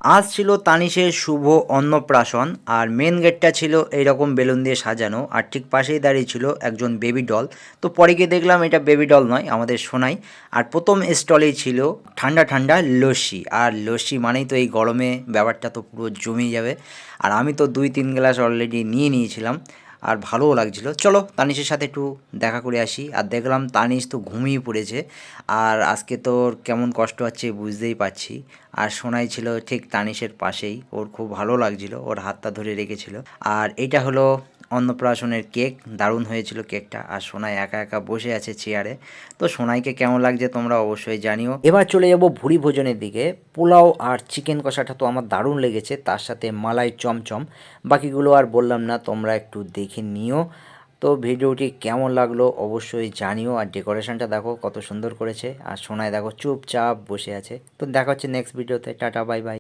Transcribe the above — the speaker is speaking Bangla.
আজ ছিল তানিশের শুভ অন্নপ্রাশন আর মেন গেটটা ছিল এইরকম বেলুন দিয়ে সাজানো আর ঠিক পাশেই দাঁড়িয়ে ছিল একজন বেবি ডল। তো পরে গিয়ে দেখলাম এটা বেবি ডল নয়, আমাদের সোনাই। আর প্রথম স্টলেই ছিল ঠান্ডা ঠান্ডা লস্যি, আর লস্যি মানেই তো এই গরমে ব্যাপারটা তো পুরো জমেই যাবে। আর আমি তো 2-3 গ্লাস অলরেডি নিয়ে নিয়েছিলাম আর ভালোও লাগছিল। চলো তানিশের সাথে একটু দেখা করে আসি। আর দেখলাম তানিশ তো ঘুমিয়ে পড়েছে, আর আজকে তোর কেমন কষ্ট হচ্ছে বুঝতেই পারছি। আর সোনাই ছিল ঠিক তানিশের পাশেই, ওর খুব ভালো লাগছিল, ওর হাতটা ধরে রেখেছিল। আর এটা হলো অন্নপ্রাশনের কেক, দারুণ হয়েছিল কেকটা। আর সোনাই একা একা বসে আছে চেয়ারে। তো সোনাইকে কেমন লাগছে তোমরা অবশ্যই জানিও। এবার চলে যাব ভুরি ভোজনের দিকে। পোলাও আর চিকেন কষাটা তো আমার দারুণ লেগেছে, তার সাথে মালাই চমচম। বাকিগুলো আর বললাম না, তোমরা একটু দেখে নিও। তো ভিডিওটি কেমন লাগলো অবশ্যই জানিও। আর ডেকোরেশনটা দেখো কত সুন্দর করেছে। আর সোনায় দেখো চুপচাপ বসে আছে। তো দেখা হচ্ছে নেক্সট ভিডিওতে। Tata, bye bye.